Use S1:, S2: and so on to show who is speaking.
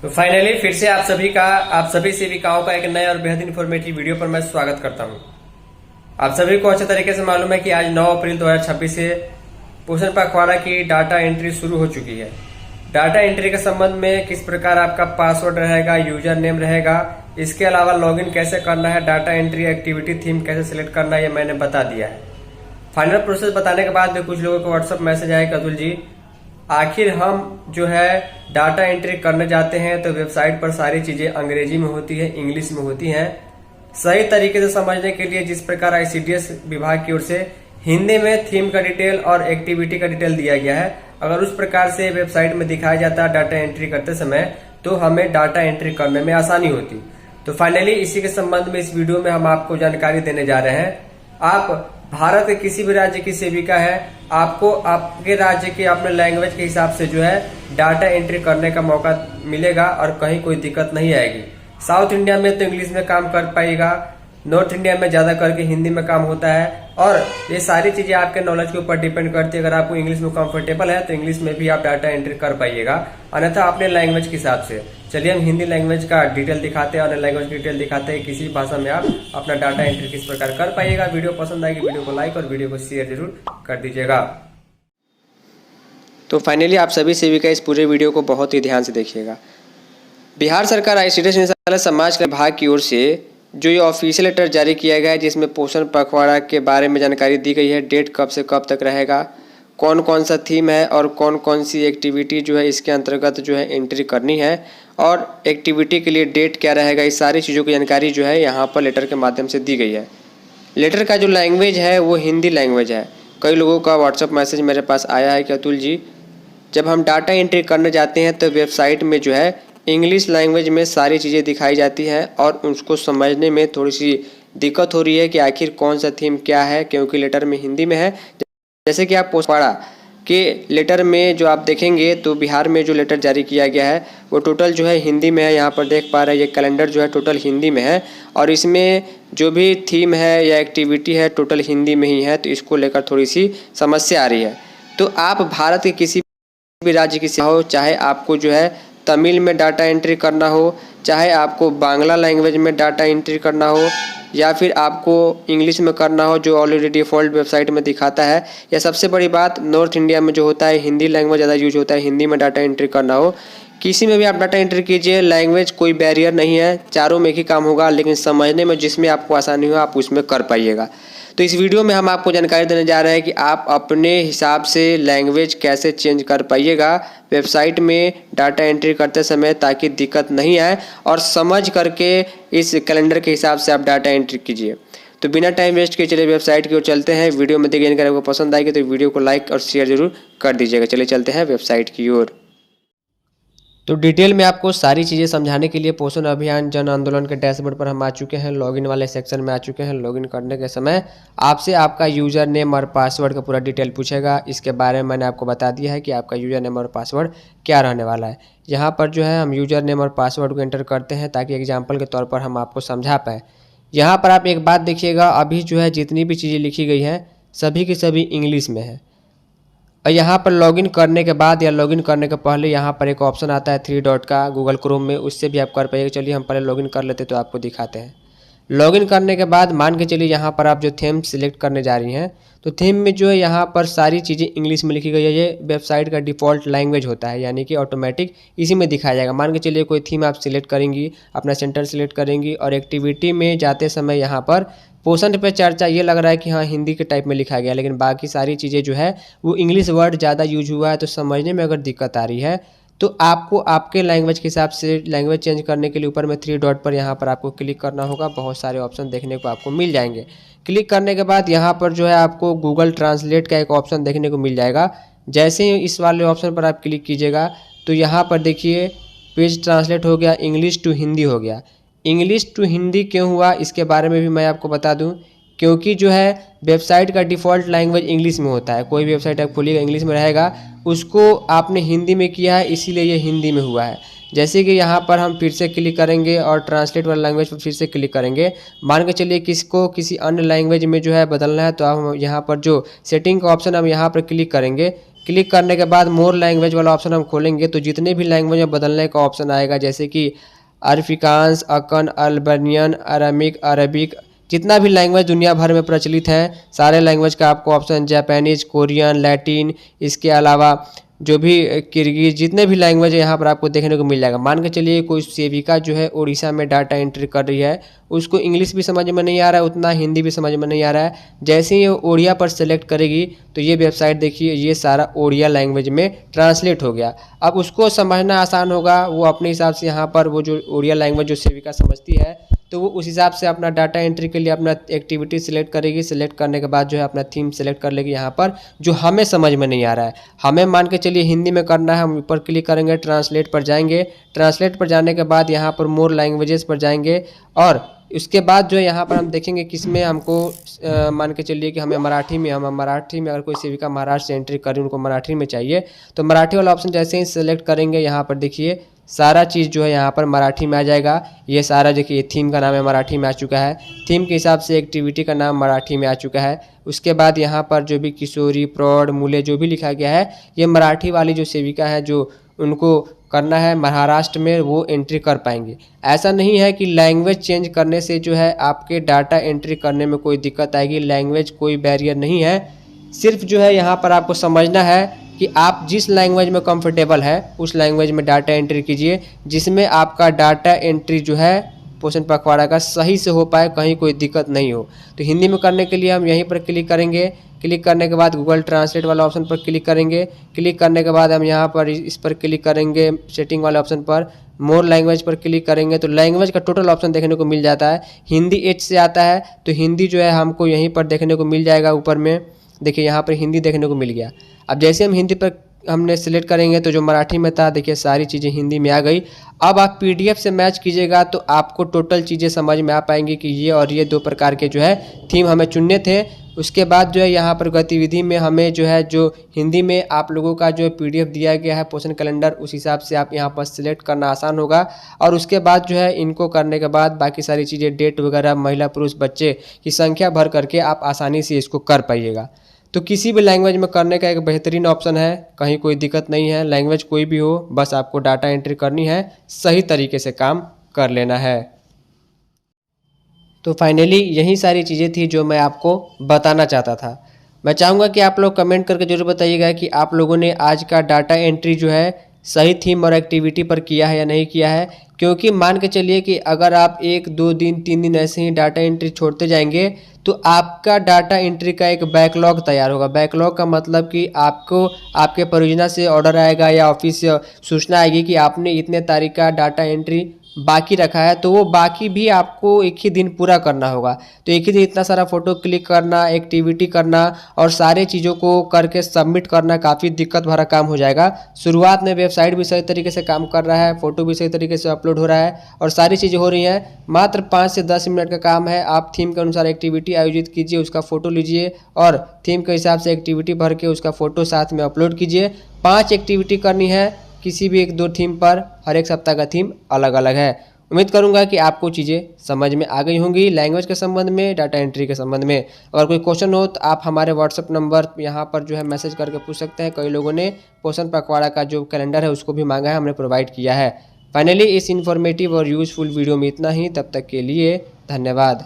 S1: तो फाइनली फिर से आप सभी सेविकाओं का एक नए और बेहद इन्फॉर्मेटिव वीडियो पर मैं स्वागत करता हूं। आप सभी को अच्छे तरीके से मालूम है कि आज 9 अप्रैल 2026 से पोषण पखवाड़ा की डाटा एंट्री शुरू हो चुकी है। डाटा एंट्री के संबंध में किस प्रकार आपका पासवर्ड रहेगा, यूजर नेम रहेगा, इसके अलावा लॉगिन कैसे करना है, डाटा एंट्री एक्टिविटी थीम कैसे सिलेक्ट करना है, ये मैंने बता दिया है। फाइनल प्रोसेस बताने के बाद कुछ लोगों को व्हाट्सएप मैसेज आया कि अतुल जी, आखिर हम जो है डाटा एंट्री करने जाते हैं तो वेबसाइट पर सारी चीजें अंग्रेजी में होती है, इंग्लिश में होती हैं। सही तरीके से समझने के लिए जिस प्रकार आईसीडीएस विभाग की ओर से हिंदी में थीम का डिटेल और एक्टिविटी का डिटेल दिया गया है, अगर उस प्रकार से वेबसाइट में दिखाया जाता है डाटा एंट्री करते समय तो हमें डाटा एंट्री करने में आसानी होती। तो फाइनली इसी के संबंध में इस वीडियो में हम आपको जानकारी देने जा रहे हैं। आप भारत के किसी भी राज्य की सेविका है, आपको आपके राज्य के अपने लैंग्वेज के हिसाब से जो है डाटा एंट्री करने का मौका मिलेगा और कहीं कोई दिक्कत नहीं आएगी। साउथ इंडिया में तो इंग्लिश में काम कर पाएगा, नॉर्थ इंडिया में ज्यादा करके हिंदी में काम होता है और ये सारी चीजें आपके नॉलेज के ऊपर डिपेंड करती है। अगर आपको इंग्लिश में कंफर्टेबल है तो इंग्लिश में भी आप डाटा एंट्री कर पाइएगा, अन्यथा अपने लैंग्वेज के हिसाब से। चलिए हम हिंदी लैंग्वेज का डिटेल दिखाते हैं और लैंग्वेज की डिटेल दिखाते हैं किसी भाषा में आप अपना डाटा एंट्री किस प्रकार कर पाइएगा। वीडियो पसंद आएगी वीडियो को लाइक और वीडियो को शेयर जरूर कर दीजिएगा। तो फाइनली आप सभी सेविका इस पूरे वीडियो को बहुत ही ध्यान से देखिएगा। बिहार सरकार आईसीडीएस निदेशालय समाज कल्याण विभाग की ओर से जो ये ऑफिशियल लेटर जारी किया गया है जिसमें पोषण पखवाड़ा के बारे में जानकारी दी गई है, डेट कब से कब तक रहेगा, कौन कौन सा थीम है और कौन कौन सी एक्टिविटी जो है इसके अंतर्गत जो है एंट्री करनी है और एक्टिविटी के लिए डेट क्या रहेगा, इस सारी चीज़ों की जानकारी जो है यहाँ पर लेटर के माध्यम से दी गई है। लेटर का जो लैंग्वेज है वो हिंदी लैंग्वेज है। कई लोगों का व्हाट्सअप मैसेज मेरे पास आया है कि अतुल जी, जब हम डाटा एंट्री करने जाते हैं तो वेबसाइट में जो है इंग्लिश लैंग्वेज में सारी चीज़ें दिखाई जाती हैं और उसको समझने में थोड़ी सी दिक्कत हो रही है कि आखिर कौन सा थीम क्या है, क्योंकि लेटर में हिंदी में है। जैसे कि आप पखवाड़ा के लेटर में जो आप देखेंगे तो बिहार में जो लेटर जारी किया गया है वो टोटल जो है हिंदी में है। यहाँ पर देख पा रहे हैं ये कैलेंडर जो है टोटल हिंदी में है और इसमें जो भी थीम है या एक्टिविटी है टोटल हिंदी में ही है, तो इसको लेकर थोड़ी सी समस्या आ रही है। तो आप भारत के किसी भी राज्य की हो, चाहे आपको जो है तमिल में डाटा एंट्री करना हो, चाहे आपको बांग्ला लैंग्वेज में डाटा एंट्री करना हो या फिर आपको इंग्लिश में करना हो जो ऑलरेडी डिफ़ॉल्ट वेबसाइट में दिखाता है, या सबसे बड़ी बात नॉर्थ इंडिया में जो होता है हिंदी लैंग्वेज ज़्यादा यूज होता है, हिंदी में डाटा एंट्री करना हो, किसी में भी आप डाटा एंट्री कीजिए। लैंग्वेज कोई बैरियर नहीं है, चारों में एक ही काम होगा, लेकिन समझने में जिसमें आपको आसानी हो आप उसमें कर पाइएगा। तो इस वीडियो में हम आपको जानकारी देने जा रहे हैं कि आप अपने हिसाब से लैंग्वेज कैसे चेंज कर पाइएगा वेबसाइट में डाटा एंट्री करते समय, ताकि दिक्कत नहीं आए और समझ करके इस कैलेंडर के हिसाब से आप डाटा एंट्री कीजिए। तो बिना टाइम वेस्ट किए चलिए वेबसाइट की ओर चलते हैं। वीडियो में देखिए, जानकारी आपको पसंद आएगी तो वीडियो को लाइक और शेयर जरूर कर दीजिएगा। चलिए चलते हैं वेबसाइट की ओर। तो डिटेल में आपको सारी चीज़ें समझाने के लिए पोषण अभियान जन आंदोलन के डैशबोर्ड पर हम आ चुके हैं, लॉगिन वाले सेक्शन में आ चुके हैं। लॉगिन करने के समय आपसे आपका यूज़र नेम और पासवर्ड का पूरा डिटेल पूछेगा। इसके बारे में मैंने आपको बता दिया है कि आपका यूज़र नेम और पासवर्ड क्या रहने वाला है। यहाँ पर जो है हम यूज़र नेम और पासवर्ड को एंटर करते हैं ताकि एग्जाम्पल के तौर पर हम आपको समझा पाएँ। यहाँ पर आप एक बात देखिएगा, अभी जो है जितनी भी चीज़ें लिखी गई हैं सभी की सभी इंग्लिश में है। और यहाँ पर लॉगिन करने के बाद या लॉगिन करने के पहले यहाँ पर एक ऑप्शन आता है 3 डॉट का गूगल क्रोम में, उससे भी आप कर पाइएगा। चलिए हम पहले लॉगिन कर लेते तो आपको दिखाते हैं। लॉगिन करने के बाद मान के चलिए यहाँ पर आप जो थीम सिलेक्ट करने जा रही हैं तो थीम में जो है यहाँ पर सारी चीज़ें इंग्लिश में लिखी गई है। ये वेबसाइट का डिफ़ॉल्ट लैंग्वेज होता है, यानी कि ऑटोमेटिक इसी में दिखाया जाएगा। मान के चलिए कोई थीम आप सिलेक्ट करेंगी, अपना सेंटर सिलेक्ट करेंगी और एक्टिविटी में जाते समय यहाँ पर पोषण पे चर्चा ये लग रहा है कि हाँ हिंदी के टाइप में लिखा गया, लेकिन बाकी सारी चीज़ें जो है वो इंग्लिश वर्ड ज़्यादा यूज हुआ है। तो समझने में अगर दिक्कत आ रही है तो आपको आपके लैंग्वेज के हिसाब से लैंग्वेज चेंज करने के लिए ऊपर में 3 डॉट पर यहाँ पर आपको क्लिक करना होगा। बहुत सारे ऑप्शन देखने को आपको मिल जाएंगे। क्लिक करने के बाद यहाँ पर जो है आपको गूगल ट्रांसलेट का एक ऑप्शन देखने को मिल जाएगा। जैसे ही इस वाले ऑप्शन पर आप क्लिक कीजिएगा तो यहाँ पर देखिए पेज ट्रांसलेट हो गया, इंग्लिश टू हिंदी हो गया। इंग्लिश टू हिंदी क्यों हुआ इसके बारे में भी मैं आपको बता दूं, क्योंकि जो है वेबसाइट का डिफ़ॉल्ट लैंग्वेज इंग्लिश में होता है। कोई भी वेबसाइट आप खोलिएगा इंग्लिश में रहेगा, उसको आपने हिंदी में किया है इसीलिए ये हिंदी में हुआ है। जैसे कि यहाँ पर हम फिर से क्लिक करेंगे और ट्रांसलेट वाला लैंग्वेज पर फिर से क्लिक करेंगे। मान के चलिए किसको किसी अन्य लैंग्वेज में जो है बदलना है तो आप यहाँ पर जो सेटिंग का ऑप्शन हम यहाँ पर क्लिक करेंगे, क्लिक करने के बाद मोर लैंग्वेज वाला ऑप्शन हम खोलेंगे तो जितने भी लैंग्वेज में बदलने का ऑप्शन आएगा, जैसे कि अफ्रीकांस, अकन, अल्बानियन, अरामिक, अरबिक, जितना भी लैंग्वेज दुनिया भर में प्रचलित है सारे लैंग्वेज का आपको ऑप्शन, जापानीज, कोरियन, लैटिन, इसके अलावा जो भी किर्गिज, जितने भी लैंग्वेज है यहाँ पर आपको देखने को मिल जाएगा। मान के चलिए कोई सेविका जो है उड़ीसा में डाटा एंट्री कर रही है, उसको इंग्लिश भी समझ में नहीं आ रहा है, उतना हिंदी भी समझ में नहीं आ रहा है। जैसे ही ओडिया पर सेलेक्ट करेगी तो ये वेबसाइट देखिए, ये सारा ओडिया लैंग्वेज में ट्रांसलेट हो गया। अब उसको समझना आसान होगा, वो अपने हिसाब से यहाँ पर वो जो ओडिया लैंग्वेज जो सेविका समझती है तो वो उस हिसाब से अपना डाटा एंट्री के लिए अपना एक्टिविटी सिलेक्ट करेगी। सिलेक्ट करने के बाद जो है अपना थीम सेलेक्ट कर लेगी यहाँ पर, जो हमें समझ में नहीं आ रहा है। हमें मान के चलिए हिंदी में करना है, हम ऊपर क्लिक करेंगे, ट्रांसलेट पर जाएंगे। ट्रांसलेट पर जाने के बाद यहाँ पर मोर लैंग्वेजेस पर जाएंगे और उसके बाद जो है यहाँ पर हम देखेंगे किसमें हमको मान के चलिए कि हमें मराठी में, हम मराठी में अगर कोई सेविका महाराष्ट्र से एंट्री करें, उनको मराठी में चाहिए तो मराठी वाला ऑप्शन जैसे ही सेलेक्ट करेंगे यहाँ पर देखिए सारा चीज़ जो है यहाँ पर मराठी में आ जाएगा। ये सारा देखिए थीम का नाम है मराठी में आ चुका है, थीम के हिसाब से एक्टिविटी का नाम मराठी में आ चुका है। उसके बाद यहाँ पर जो भी किशोरी, प्रौढ़, मूल्य जो भी लिखा गया है ये मराठी वाली जो सेविका है जो उनको करना है महाराष्ट्र में, वो एंट्री कर पाएंगे। ऐसा नहीं है कि लैंग्वेज चेंज करने से जो है आपके डाटा एंट्री करने में कोई दिक्कत आएगी, लैंग्वेज कोई बैरियर नहीं है। सिर्फ जो है यहाँ पर आपको समझना है कि आप जिस लैंग्वेज में कंफर्टेबल है उस लैंग्वेज में डाटा एंट्री कीजिए, जिसमें आपका डाटा एंट्री जो है पोषण पखवाड़ा का सही से हो पाए, कहीं कोई दिक्कत नहीं हो। तो हिंदी में करने के लिए हम यहीं पर क्लिक करेंगे। क्लिक करने के बाद गूगल ट्रांसलेट वाला ऑप्शन पर क्लिक करेंगे। क्लिक करने के बाद हम यहाँ पर इस पर क्लिक करेंगे, सेटिंग वाले ऑप्शन पर मोर लैंग्वेज पर क्लिक करेंगे तो लैंग्वेज का टोटल ऑप्शन देखने को मिल जाता है। हिंदी एच से आता है तो हिंदी जो है हमको यहीं पर देखने को मिल जाएगा। ऊपर में देखिए यहाँ पर हिंदी देखने को मिल गया। अब जैसे हम हिंदी पर हमने सिलेक्ट करेंगे तो जो मराठी में था देखिए सारी चीज़ें हिंदी में आ गई। अब आप पीडीएफ से मैच कीजिएगा तो आपको टोटल चीज़ें समझ में आ पाएंगी कि ये और ये दो प्रकार के जो है थीम हमें चुनने थे। उसके बाद जो है यहाँ पर गतिविधि में हमें जो है जो हिंदी में आप लोगों का जो पीडीएफ दिया गया है पोषण कैलेंडर, उस हिसाब से आप यहाँ पर सिलेक्ट करना आसान होगा। और उसके बाद जो है इनको करने के बाद बाकी सारी चीज़ें डेट वगैरह, महिला पुरुष बच्चे की संख्या भर करके आप आसानी से इसको कर पाइएगा। तो किसी भी लैंग्वेज में करने का एक बेहतरीन ऑप्शन है, कहीं कोई दिक्कत नहीं है। लैंग्वेज कोई भी हो, बस आपको डाटा एंट्री करनी है, सही तरीके से काम कर लेना है। तो फाइनली यही सारी चीज़ें थी जो मैं आपको बताना चाहता था। मैं चाहूँगा कि आप लोग कमेंट करके ज़रूर बताइएगा कि आप लोगों ने आज का डाटा एंट्री जो है सही थीम और एक्टिविटी पर किया है या नहीं किया है। क्योंकि मान के चलिए कि अगर आप 1, 2 दिन, 3 दिन ऐसे ही डाटा एंट्री छोड़ते जाएंगे तो आपका डाटा एंट्री का एक बैकलॉग तैयार होगा। बैकलॉग का मतलब कि आपको आपके परियोजना से ऑर्डर आएगा या ऑफिस से सूचना आएगी कि आपने इतने तारीख का डाटा एंट्री बाकी रखा है, तो वो बाकी भी आपको एक ही दिन पूरा करना होगा। तो एक ही दिन इतना सारा फ़ोटो क्लिक करना, एक्टिविटी करना और सारे चीज़ों को करके सबमिट करना काफ़ी दिक्कत भरा काम हो जाएगा। शुरुआत में वेबसाइट भी सही तरीके से काम कर रहा है, फ़ोटो भी सही तरीके से अपलोड हो रहा है और सारी चीज़ें हो रही हैं। मात्र 5 से 10 मिनट का काम है। आप थीम के अनुसार एक्टिविटी आयोजित कीजिए, उसका फ़ोटो लीजिए और थीम के हिसाब से एक्टिविटी भर के उसका फ़ोटो साथ में अपलोड कीजिए। 5 एक्टिविटी करनी है किसी भी 1-2 थीम पर, हर एक सप्ताह का थीम अलग अलग है। उम्मीद करूंगा कि आपको चीज़ें समझ में आ गई होंगी लैंग्वेज के संबंध में, डाटा एंट्री के संबंध में। अगर कोई क्वेश्चन हो तो आप हमारे व्हाट्सअप नंबर यहाँ पर जो है मैसेज करके पूछ सकते हैं। कई लोगों ने पोषण पखवाड़ा का जो कैलेंडर है उसको भी मांगा है, हमने प्रोवाइड किया है। फाइनली इस इन्फॉर्मेटिव और यूज़फुल वीडियो में इतना ही। तब तक के लिए धन्यवाद।